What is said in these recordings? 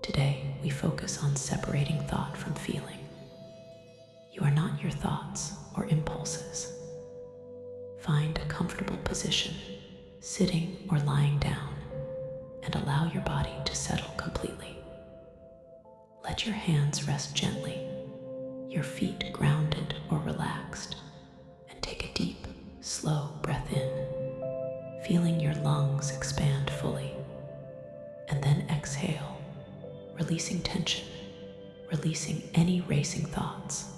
Today, we focus on separating thought from feeling. You are not your thoughts or impulses. Find a comfortable position, sitting or lying down, and allow your body to settle completely. Let your hands rest gently, your feet grounded or relaxed, and take a deep, slow breath in, feeling your lungs expand fully. And then exhale, releasing tension, releasing any racing thoughts,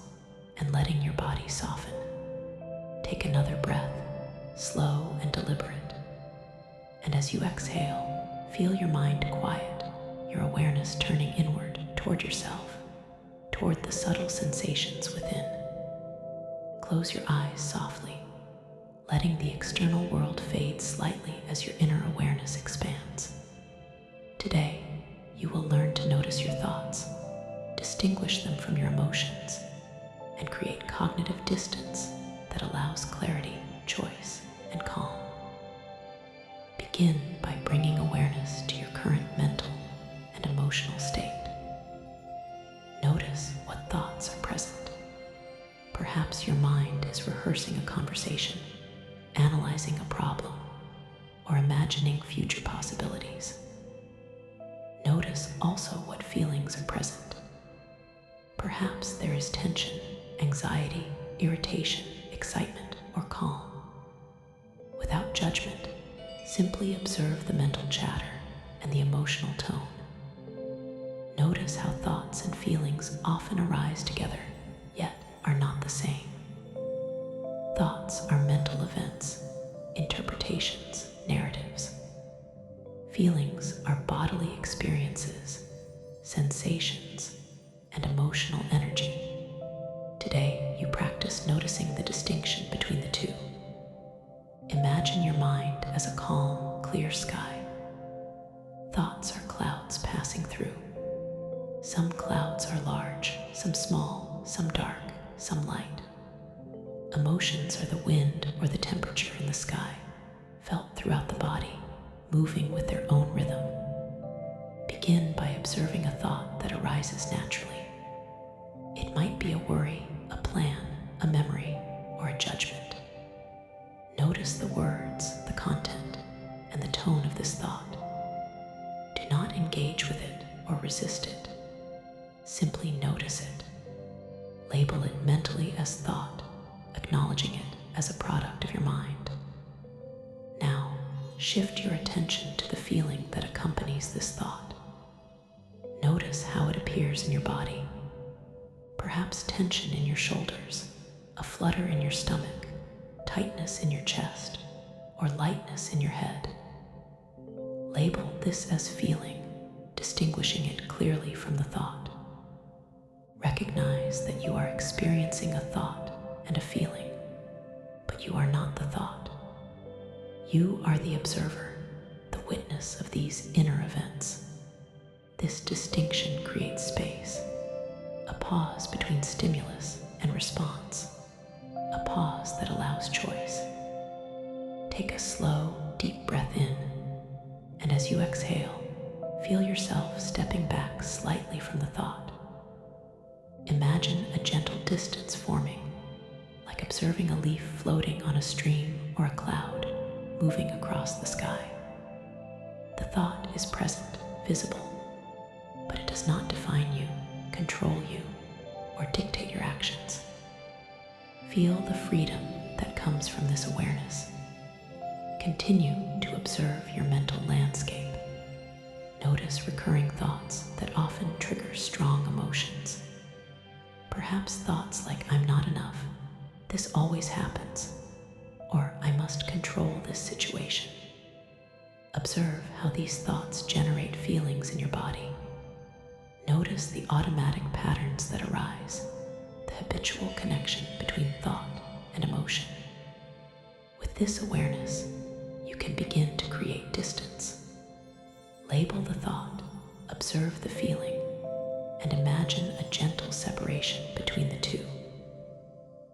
and letting your body soften. Take another breath, slow and deliberate. And as you exhale, feel your mind quiet, your awareness turning inward toward yourself, toward the subtle sensations within. Close your eyes softly, letting the external world fade slightly as your inner awareness expands. Today, you will learn to notice your thoughts, distinguish them from your emotions, and create cognitive distance that allows clarity, choice, and calm. Begin by bringing awareness to your current mental and emotional state. Notice what thoughts are present. Perhaps your mind is rehearsing a conversation, analyzing a problem, or imagining future possibilities. Notice also what feelings are present. Perhaps there is tension, anxiety, irritation, excitement, or calm. Without judgment, simply observe the mental chatter and the emotional tone. Notice how thoughts and feelings often arise together, yet are not the same. Thoughts are mental events, interpretations, narratives. Feelings are bodily experiences, sensations, and emotional energy. Today, you practice noticing the distinction between the two. Imagine your mind as a calm, clear sky. Thoughts are clouds passing through. Some clouds are large, some small, some dark, some light. Emotions are the wind or the temperature in the sky, felt throughout the body, moving with their own rhythm. Begin by observing a thought that arises naturally. It might be a worry, a plan, a memory, or a judgment. Notice the words, the content, and the tone of this thought. Do not engage with it or resist it. Simply notice it. Label it mentally as thought, acknowledging it as a product of your mind. Now, shift your attention to the feeling that accompanies this thought. Notice how it appears in your body. Perhaps tension in your shoulders, a flutter in your stomach, tightness in your chest, or lightness in your head. Label this as feeling, distinguishing it clearly from the thought. Recognize that you are experiencing a thought and a feeling, but you are not the thought. You are the observer, the witness of these inner events. This distinction creates space, a pause between stimulus and response, a pause that allows choice. Take a slow, deep breath in, and as you exhale, feel yourself stepping back slightly from the thought. Imagine a gentle distance forming, like observing a leaf floating on a stream or a cloud moving across the sky. The thought is present, visible, but it does not define you, control you, or dictate your actions. Feel the freedom that comes from this awareness. Continue to observe your mental landscape. Notice recurring thoughts that often trigger strong emotions. Perhaps thoughts like "I'm not enough," "this always happens," or "I must control this situation." Observe how these thoughts generate feelings in your body. Notice the automatic patterns that arise, the habitual connection between thought and emotion. With this awareness, you can begin to create distance. Label the thought, observe the feeling, and imagine a gentle separation between the two.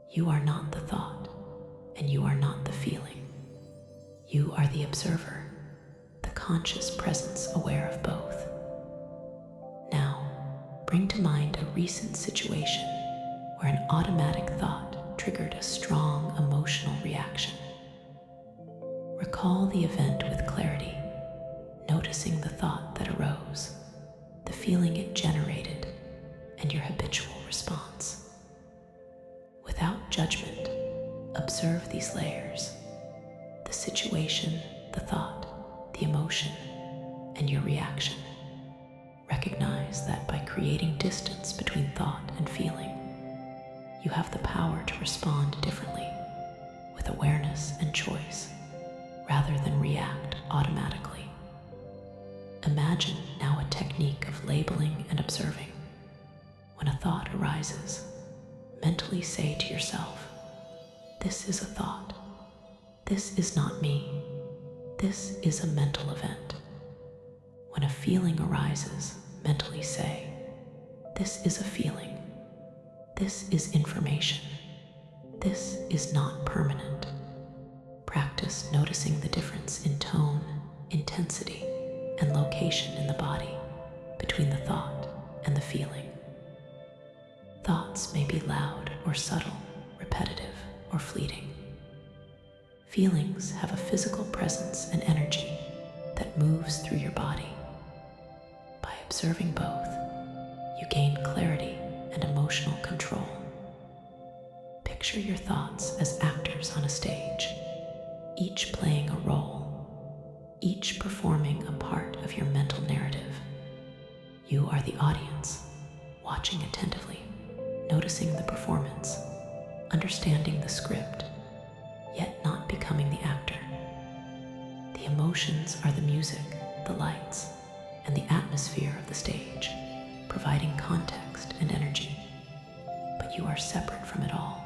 You are not the thought, and you are not the feeling. You are the observer, the conscious presence aware of both. Bring to mind a recent situation where an automatic thought triggered a strong emotional reaction. Recall the event with clarity, noticing the thought that arose, the feeling it generated, and your habitual response. Without judgment, observe these layers: the situation, the thought, the emotion, and your reaction. Recognize that by creating distance between thought and feeling, you have the power to respond differently, with awareness and choice, rather than react automatically. Imagine now a technique of labeling and observing. When a thought arises, mentally say to yourself, "This is a thought. This is not me. This is a mental event." When a feeling arises, mentally say, "This is a feeling. This is information. This is not permanent." Practice noticing the difference in tone, intensity, and location in the body between the thought and the feeling. Thoughts may be loud or subtle, repetitive or fleeting. Feelings have a physical presence and energy that moves through your body. By observing both, you gain clarity and emotional control. Picture your thoughts as actors on a stage, each playing a role, each performing a part of your mental narrative. You are the audience, watching attentively, noticing the performance, understanding the script, yet not becoming the actor. The emotions are the music, the lights, and the atmosphere of the stage, providing context and energy, but you are separate from it all.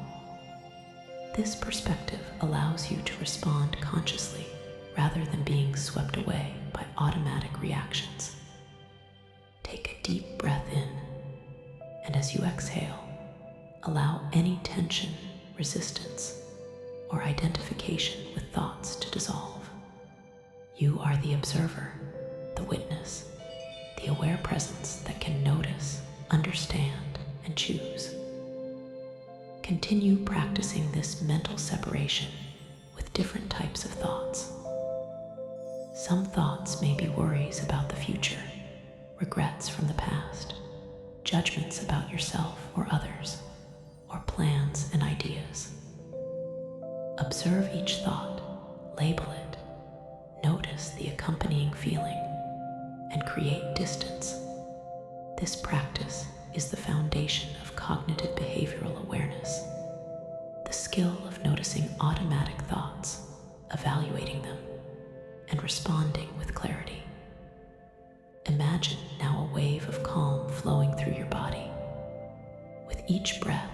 This perspective allows you to respond consciously rather than being swept away by automatic reactions. Take a deep breath in, and as you exhale, allow any tension, resistance, or identification with thoughts to dissolve. You are the observer, the witness, the aware presence that can notice, understand, and choose. Continue practicing this mental separation with different types of thoughts. Some thoughts may be worries about the future, regrets from the past, judgments about yourself or others, or plans and ideas. Observe each thought, label it, notice the accompanying feeling, and create distance. This practice is the foundation of cognitive behavioral awareness, the skill of noticing automatic thoughts, evaluating them, and responding with clarity. Imagine now a wave of calm flowing through your body. With each breath,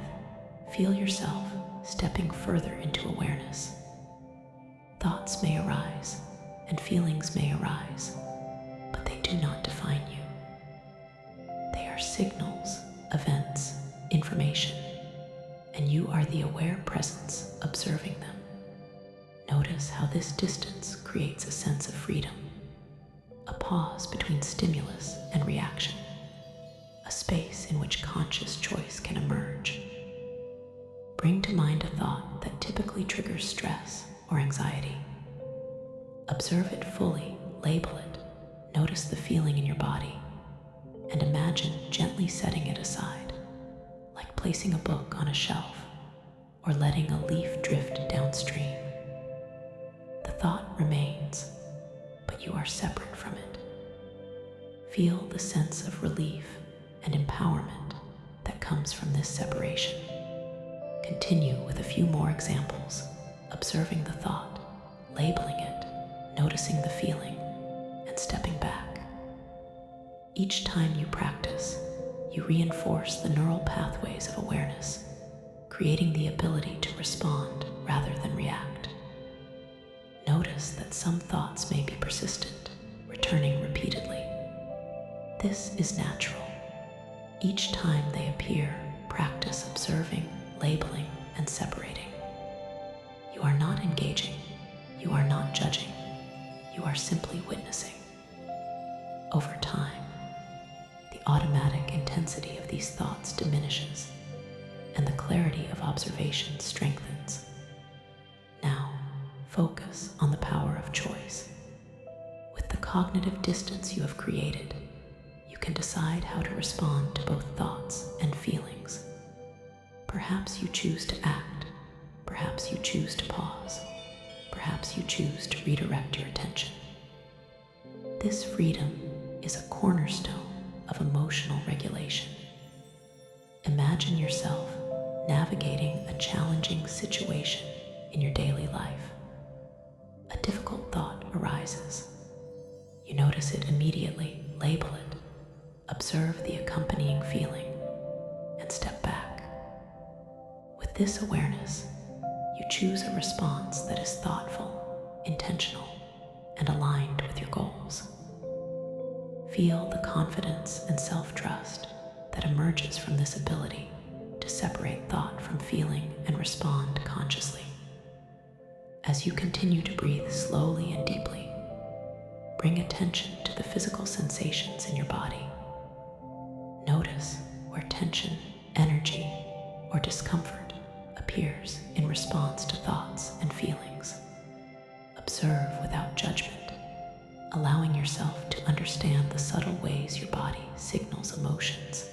feel yourself stepping further into awareness. Thoughts may arise and feelings may arise, but they do not define you. They are signals, events, information, and you are the aware presence observing them. Notice how this distance creates a sense of freedom, a pause between stimulus and reaction, a space in which conscious choice can emerge. Bring to mind a thought that typically triggers stress or anxiety. Observe it fully, label it, notice the feeling in your body, and imagine gently setting it aside, like placing a book on a shelf or letting a leaf drift downstream. The thought remains, but you are separate from it. Feel the sense of relief and empowerment that comes from this separation. Continue with a few more examples, observing the thought, labeling it, noticing the feeling, and stepping back. Each time you practice, you reinforce the neural pathways of awareness, creating the ability to respond rather than react. Notice that some thoughts may be persistent, returning repeatedly. This is natural. Each time they appear, practice observing, labeling, and separating. You are not engaging. You are not judging. You are simply witnessing. Over time, the automatic intensity of these thoughts diminishes, and the clarity of observation strengthens. Now, focus on the power of choice. With the cognitive distance you have created, you can decide how to respond to both thoughts and feelings. Perhaps you choose to act, perhaps you choose to pause, perhaps you choose to redirect your attention. This freedom is a cornerstone of emotional regulation. Imagine yourself navigating a challenging situation in your daily life. A difficult thought arises. You notice it immediately, label it, observe the accompanying feeling, and step back. With this awareness, you choose a response that is thoughtful, intentional, and aligned with your goals. Feel the confidence and self-trust that emerges from this ability to separate thought from feeling and respond consciously. As you continue to breathe slowly and deeply, bring attention to the physical sensations in your body. Notice where tension, energy, or discomfort appears in response to thoughts and feelings. Observe without judgment, allowing yourself to understand the subtle ways your body signals emotions.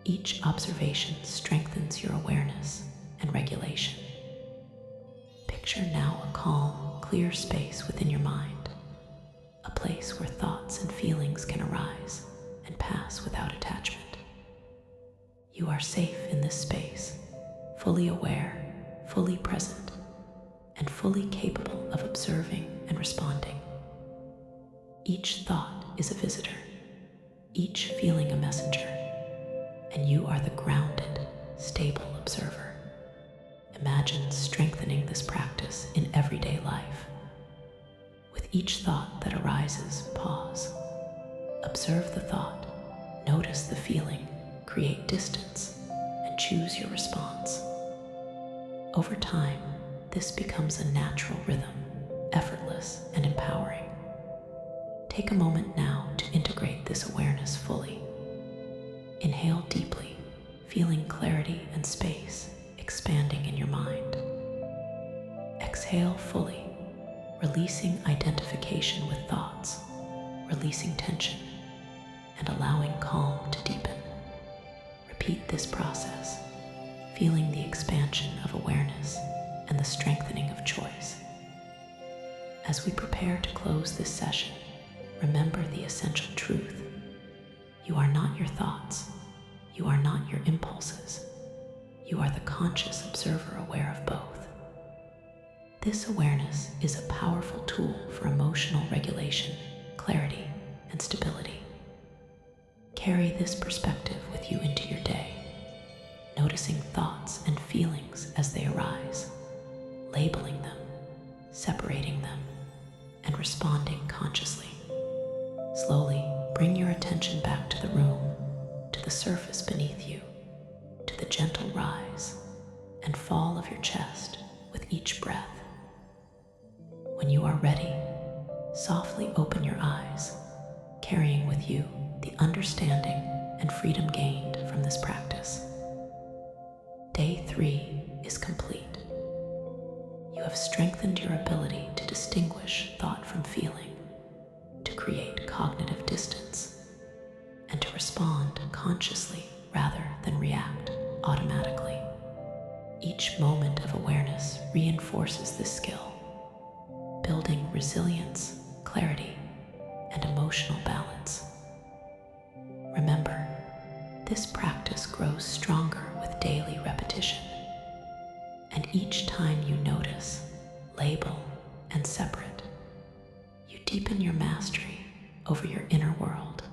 Each observation strengthens your awareness and regulation. Picture now a calm, clear space within your mind, a place where thoughts and feelings can arise and pass without attachment. You are safe in this space, fully aware, fully present, and fully capable of observing and responding. Each thought is a visitor, each feeling a messenger, and you are the grounded, stable observer. Imagine strengthening this practice in everyday life. With each thought that arises, pause. Observe the thought, notice the feeling, create distance, and choose your response. Over time, this becomes a natural rhythm, effortless and empowering. Take a moment now to integrate this awareness fully. Inhale deeply, feeling clarity and space expanding in your mind. Exhale fully, releasing identification with thoughts, releasing tension, and allowing calm to deepen. Repeat this process, feeling the expansion of awareness and the strengthening of choice. As we prepare to close this session, remember the essential truth. You are not your thoughts. You are not your impulses. You are the conscious observer aware of both. This awareness is a powerful tool for emotional regulation, clarity, and stability. Carry this perspective with you into your day, noticing thoughts and feelings as they arise, labeling them, separating them, and responding consciously. Slowly, bring your attention back to the room, to the surface beneath you, to the gentle rise and fall of your chest with each breath. When you are ready, softly open your eyes, carrying with you the understanding and freedom gained from this practice. Day 3 is complete. You have strengthened your ability to distinguish thought from feeling, to create cognitive distance, and to respond consciously rather than react automatically. Each moment of awareness reinforces this skill, building resilience, clarity, and emotional balance. Remember, this practice grows stronger with daily repetition, and each time you notice, label, and separate, you deepen your mastery over your inner world.